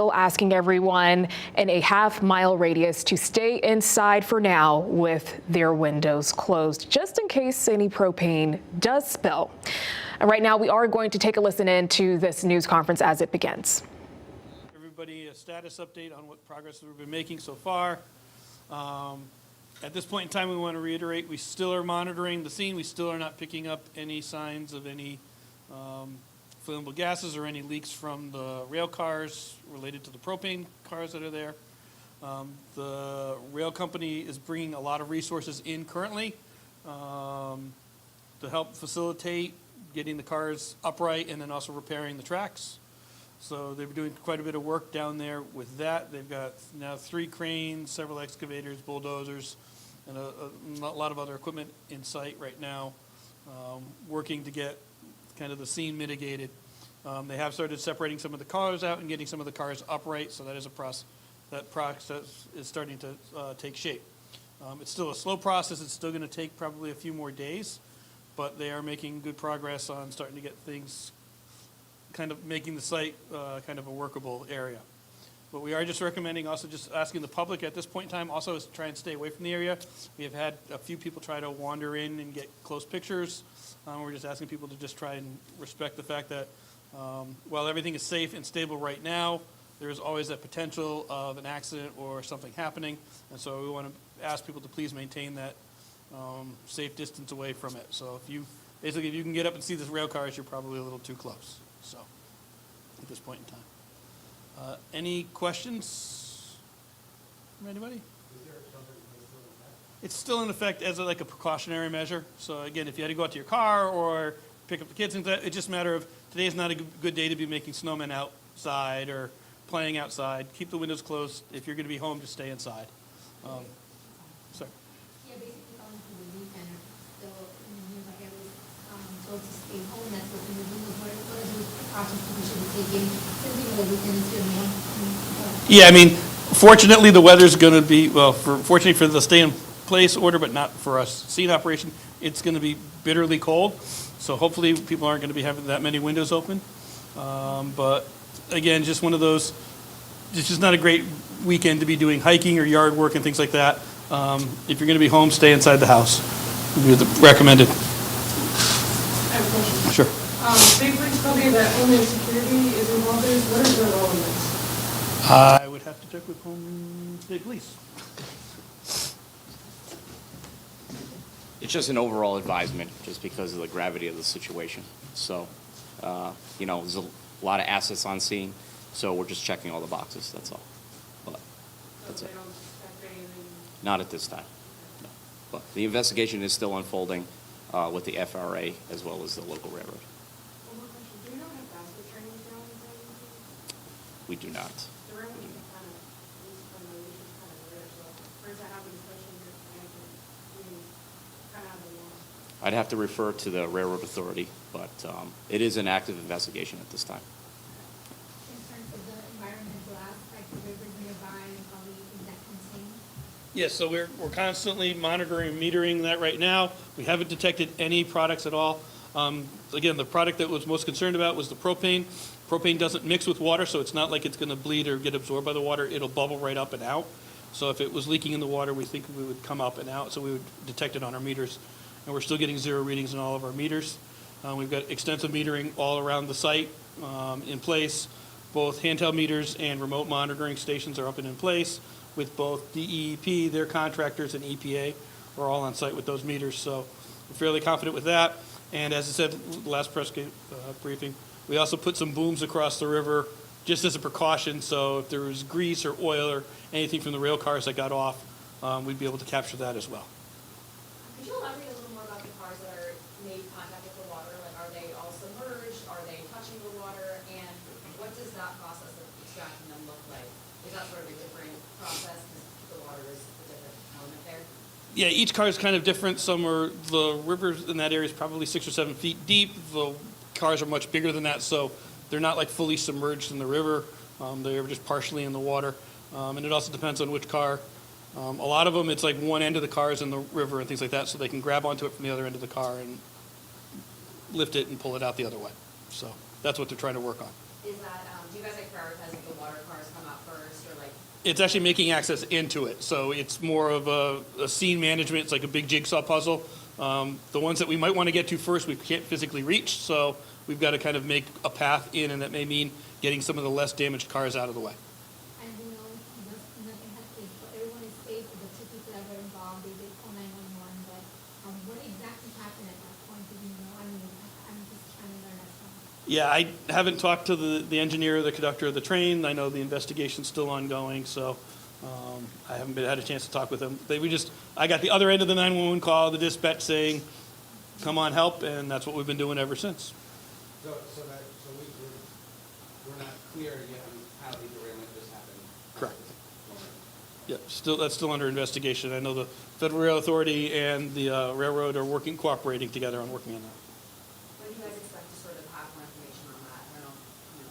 still asking everyone in a half-mile radius to stay inside for now with their windows closed, just in case any propane does spill. And right now, we are going to take a listen in to this news conference as it begins. Everybody, a status update on what progress we've been making so far. At this point in time, we want to reiterate, we still are monitoring the scene. We still are not picking up any signs of any flammable gases or any leaks from the rail cars related to the propane cars that are there. The rail company is bringing a lot of resources in currently to help facilitate getting the cars upright and then also repairing the tracks. So they've been doing quite a bit of work down there with that. They've got now 3 cranes, several excavators, bulldozers, and a lot of other equipment in sight right now, working to get kind of the scene mitigated. They have started separating some of the cars out and getting some of the cars upright, so that is that process is starting to take shape. It's still a slow process. It's still going to take probably a few more days, but they are making good progress on starting to get things kind of making the site kind of a workable area. But we are just recommending, also just asking the public at this point in time also is to try and stay away from the area. We have had a few people try to wander in and get close pictures. We're just asking people to just try and respect the fact that while everything is safe and stable right now, there is always that potential of an accident or something happening. And so we want to ask people to please maintain that safe distance away from it. So if you can get up and see the rail cars, you're probably a little too close. So at this point in time. Any questions from anybody? It's still in effect as like a precautionary measure. So again, if you had to go out to your car or pick up the kids, and it's just a matter of today is not a good day to be making snowmen outside or playing outside. Keep the windows closed. If you're going to be home, just stay inside. Sorry. Yeah, basically going to the weekend, so like I was told to stay home. That's what the windows were. What are those precautions we should be taking? Since the weekend is going to be. Yeah, I mean, fortunately the weather's going to be fortunately for the stay in place order, but not for us scene operation. It's going to be bitterly cold, so hopefully people aren't going to be having that many windows open. But again, just one of those. It's just not a great weekend to be doing hiking or yard work and things like that. If you're going to be home, stay inside the house. Would be recommended. I have a question. Sure. Big police company that Homeland Security is involved in, what is their role in this? I would have to check with Home State Police. It's just an overall advisement, just because of the gravity of the situation. So, there's a lot of assets on scene, so we're just checking all the boxes, that's all. But that's it. They don't suspect anything? Not at this time, no. But the investigation is still unfolding with the FRA as well as the local railroad. One more question. Do you know how fast the train is going? We do not. The railroad is kind of, at least from the leash, is kind of rare, so first I have a discussion here, and kind of have a law. I'd have to refer to the railroad authority, but it is an active investigation at this time. In terms of the environmental aspect, the rivers nearby, and how we think that contain? Yes, so we're constantly monitoring and metering that right now. We haven't detected any products at all. Again, the product that was most concerned about was the propane. Propane doesn't mix with water, so it's not like it's going to bleed or get absorbed by the water. It'll bubble right up and out. So if it was leaking in the water, we think we would come up and out, so we would detect it on our meters. And we're still getting 0 readings in all of our meters. We've got extensive metering all around the site in place. Both handheld meters and remote monitoring stations are up and in place with both DEP, their contractors, and EPA. We're all on site with those meters, so we're fairly confident with that. And as I said, last press briefing, we also put some booms across the river just as a precaution, so if there was grease or oil or anything from the rail cars that got off, we'd be able to capture that as well. Could you elaborate a little more about the cars that are made contact with the water? Like, are they all submerged? Are they touching the water? And what does that process of extracting them look like? Is that sort of a different process because the water is a different element there? Yeah, each car is kind of different. The rivers in that area is probably 6 or 7 feet deep. The cars are much bigger than that, so they're not like fully submerged in the river. They're just partially in the water. And it also depends on which car. A lot of them, it's like one end of the car is in the river and things like that, so they can grab onto it from the other end of the car and lift it and pull it out the other way. So that's what they're trying to work on. Is that, do you guys like prioritize if the water cars come out first, or like, It's actually making access into it, so it's more of a scene management. It's like a big jigsaw puzzle. The ones that we might want to get to first, we can't physically reach, so we've got to kind of make a path in, and that may mean getting some of the less damaged cars out of the way. And we know nothing has changed, so everyone is safe, the two people that were involved, they did call 911, but what exactly happened at that point, do you know? I mean, I'm just trying to learn as well. Yeah, I haven't talked to the engineer or the conductor of the train. I know the investigation's still ongoing, so I haven't had a chance to talk with them. I got the other end of the 911 call, the dispatch saying, come on, help, and that's what we've been doing ever since. So we're not clear yet on how the derailment just happened? Correct. Yeah, that's still under investigation. I know the Federal Rail Authority and the railroad are cooperating together on working on that. when do you guys expect to sort of have more information on that? I don't know,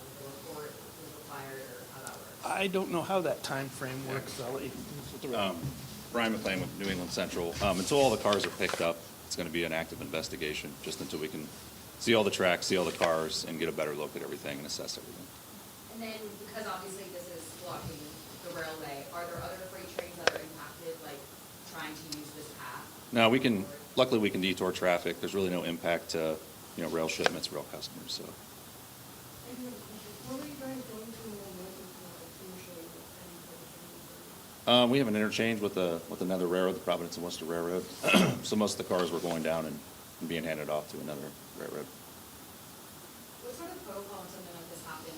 if the report is required or how that works. I don't know how that time frame works. I'll let you. Brian McLean with New England Central. Until all the cars are picked up, it's going to be an active investigation, just until we can see all the tracks, see all the cars, and get a better look at everything and assess everything. And then, because obviously this is blocking the railway, are there other freight trains that are impacted, like trying to use this path? Now, luckily we can detour traffic. There's really no impact to, rail shipments, rail customers, so. Where were you guys going to or wasn't initially with any sort of changes? We have an interchange with another railroad, the Providence and Worcester Railroad. So most of the cars were going down and being handed off to another railroad. What sort of protocol when something like this happens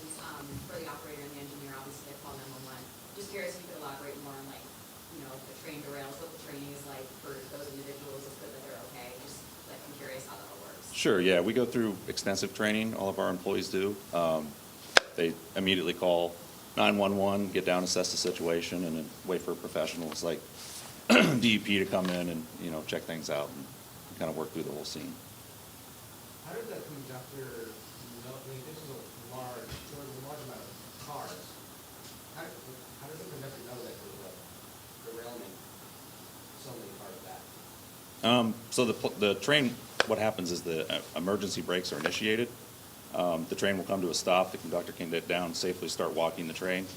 for the operator and the engineer? Obviously, they call 911. Just curious if you could elaborate more on, like, if the train derails, what the training is like for those individuals. It's good that they're okay. Just like I'm curious how that all works. Sure, yeah, we go through extensive training, all of our employees do. They immediately call 911, get down, assess the situation, and then wait for professionals like DEP to come in and, check things out and kind of work through the whole scene. How did the conductor know, I mean, this is a large amount of cars. How did the conductor know that there was a derailment so many cars back? So the train, what happens is the emergency brakes are initiated. The train will come to a stop. The conductor can get down, safely start walking the train.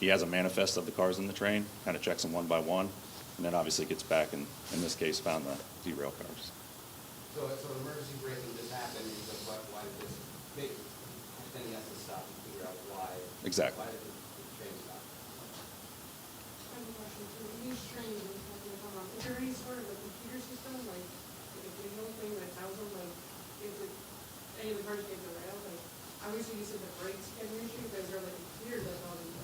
He has a manifest of the cars in the train, kind of checks them one by one, and then obviously gets back and, in this case, found the derailed cars. So emergency braking just happened, and so why did this big, then he has to stop and figure out why. Exactly. Why did the train stop? I have a question too. In each train, is there any sort of a computer system, like a digital thing that tells them, like, if any of the cars get derailed? Like, obviously you said the brakes can be an issue, but is there like a computer that tells them?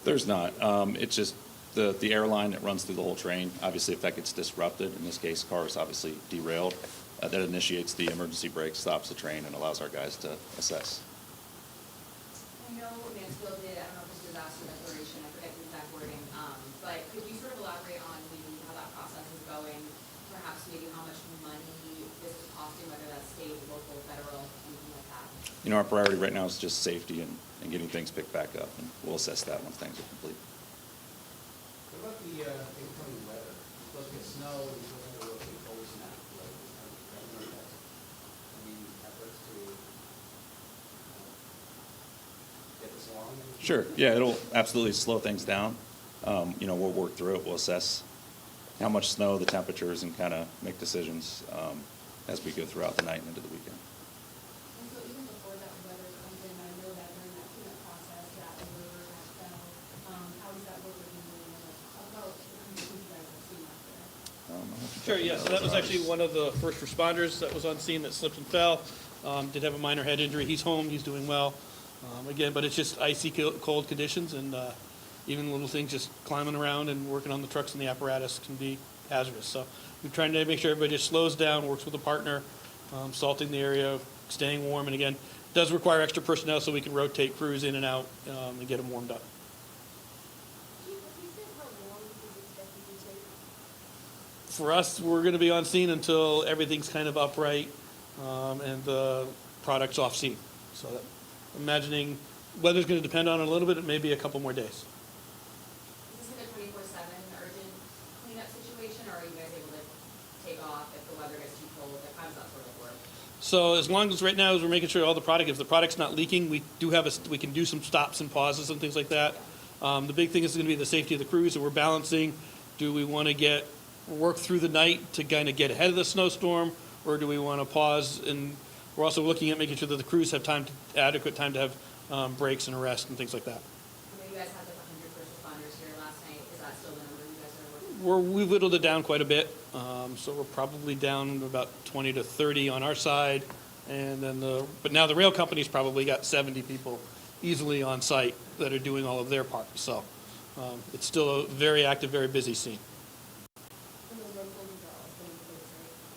There's not. It's just the airline that runs through the whole train. Obviously, if that gets disrupted, in this case, car is obviously derailed, that initiates the emergency brake, stops the train, and allows our guys to assess. I know Mansfield did, I don't know if it's disaster declaration, I forget the exact wording, but could you sort of elaborate on maybe how that process is going? Perhaps maybe how much money this is costing, whether that's state, local, federal, anything like that? Our priority right now is just safety and getting things picked back up, and we'll assess that once things are complete. What about the incoming weather? It's supposed to get snow, and it's supposed to have a really cold snap. Like, any efforts to get this along? Sure. Yeah, it'll absolutely slow things down. We'll work through it. We'll assess how much snow, the temperatures, and kind of make decisions as we go throughout the night and into the weekend. And so even before that weather comes in, I know that during that cleanup process, that a river has fell. How is that river handling it? About how many you guys have seen out there? Sure, yeah, so that was actually one of the first responders that was on scene that slipped and fell. Did have a minor head injury. He's home, he's doing well. Again, but it's just icy cold conditions, and even little things just climbing around and working on the trucks and the apparatus can be hazardous. So we're trying to make sure everybody just slows down, works with a partner, salting the area, staying warm, and again, it does require extra personnel so we can rotate crews in and out and get them warmed up. Do you think how long this is expected to take? For us, we're going to be on scene until everything's kind of upright and the product's off scene. So that, imagining weather's going to depend on it a little bit. It may be a couple more days. Is this like a 24/7 urgent cleanup situation, or are you guys able to take off if the weather gets too cold? Like, how does that sort of work? So as long as right now as we're making sure all the product, if the product's not leaking, we can do some stops and pauses and things like that. The big thing is going to be the safety of the crews, and we're balancing. Do we want to work through the night to kind of get ahead of the snowstorm, or do we want to pause? And we're also looking at making sure that the crews have adequate time to have breaks and a rest and things like that. I know you guys had like 100 first responders here last night. Is that still the number you guys are working? We've whittled it down quite a bit, so we're probably down about 20 to 30 on our side, and then but now the rail company's probably got 70 people easily on site that are doing all of their part. So it's still a very active, very busy scene.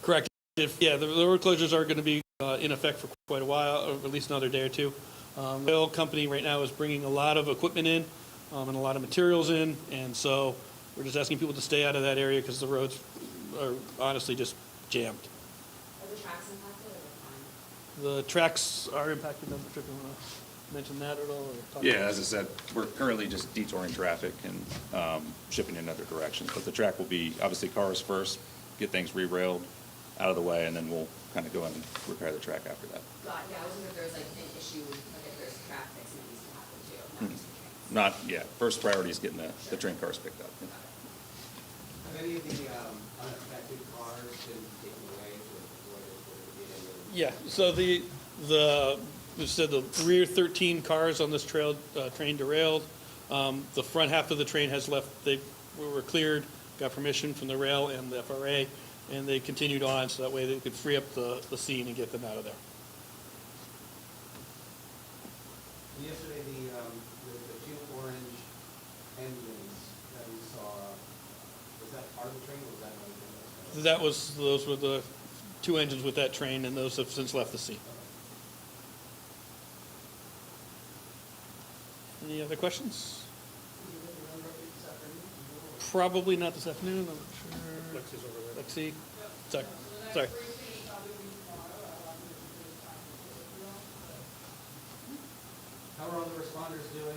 Correct. The road closures are going to be in effect for quite a while, or at least another day or two. The rail company right now is bringing a lot of equipment in and a lot of materials in, and so we're just asking people to stay out of that area because the roads are honestly just jammed. Are the tracks impacted or they're fine? The tracks are impacted. I'm not sure if you want to mention that at all. Or talk Yeah, about as I said, we're currently just detouring traffic and shipping in other directions. But the track will be, obviously, cars first, get things re-railed out of the way, and then we'll kind of go in and repair the track after that. Yeah, I was wondering if there was like an issue, like if there's traffic that needs to happen too, not just the trains. Not yet. First priority is getting the train cars picked up. Have any of the unaffected cars been taken away for what it Yeah. So we said the rear 13 cars on this train derailed. The front half of the train has left. We were cleared, got permission from the rail and the FRA, and they continued on so that way they could free up the scene and get them out of there. Yesterday, the two orange engines that we saw, was that part of the train or was that another thing? Those were the two engines with that train, and those have since left the scene. Any other questions? Probably not this afternoon. I'm not sure. Lexi's over there. Lexi. Sorry. How are all the responders doing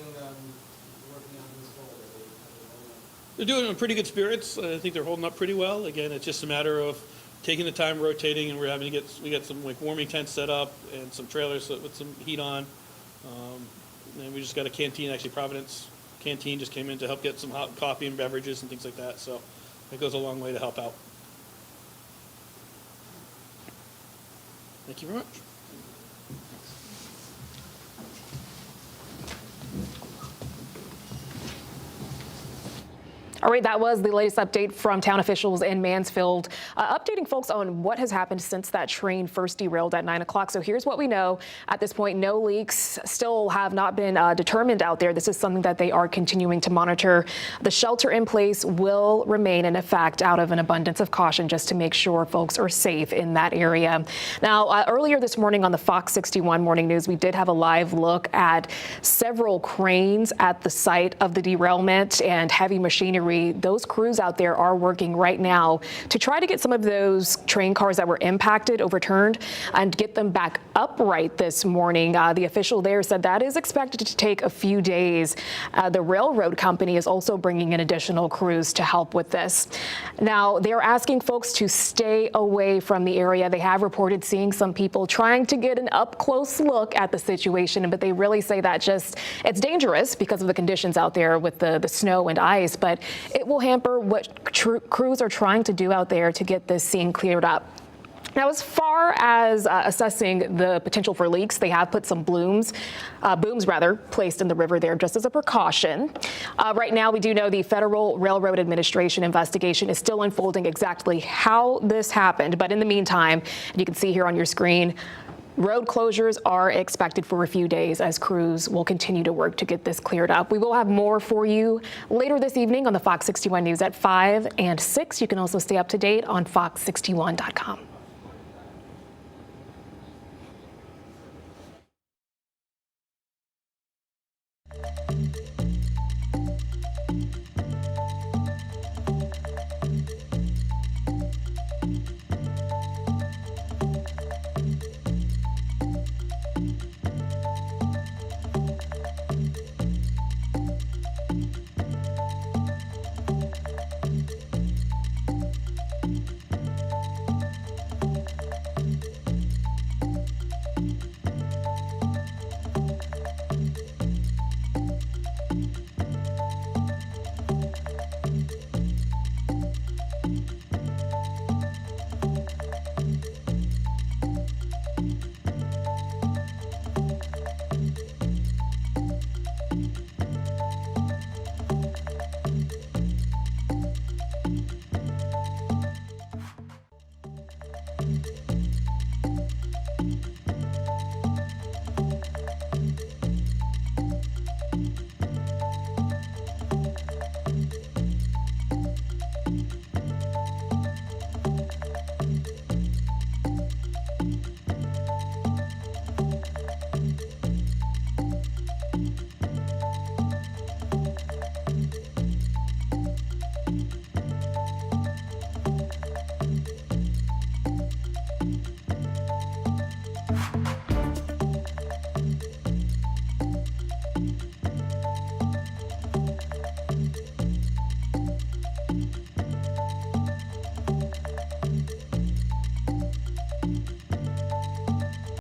working on this goal? They're doing it in pretty good spirits. I think they're holding up pretty well. Again, it's just a matter of taking the time, rotating, and we got some like warming tents set up and some trailers with some heat on. And we just got a canteen, actually Providence Canteen just came in to help get some hot coffee and beverages and things like that. So it goes a long way to help out. Thank you very much. All right, that was the latest update from town officials in Mansfield, updating folks on what has happened since that train first derailed at 9 o'clock. So here's what we know. At this point, no leaks still have not been determined out there. This is something that they are continuing to monitor. The shelter in place will remain in effect out of an abundance of caution just to make sure folks are safe in that area. Now, earlier this morning on the Fox 61 Morning News, we did have a live look at several cranes at the site of the derailment and heavy machinery. Those crews out there are working right now to try to get some of those train cars that were impacted overturned and get them back upright this morning. The official there said that is expected to take a few days. The railroad company is also bringing in additional crews to help with this. Now, they're asking folks to stay away from the area. They have reported seeing some people trying to get an up-close look at the situation, but they really say that it's dangerous because of the conditions out there with the snow and ice, but it will hamper what crews are trying to do out there to get this scene cleared up. Now, as far as assessing the potential for leaks, they have put some booms placed in the river there just as a precaution. Right now, we do know the Federal Railroad Administration investigation is still unfolding exactly how this happened. But in the meantime, and you can see here on your screen, road closures are expected for a few days as crews will continue to work to get this cleared up. We will have more for you later this evening on the Fox 61 News at 5 and 6. You can also stay up to date on fox61.com.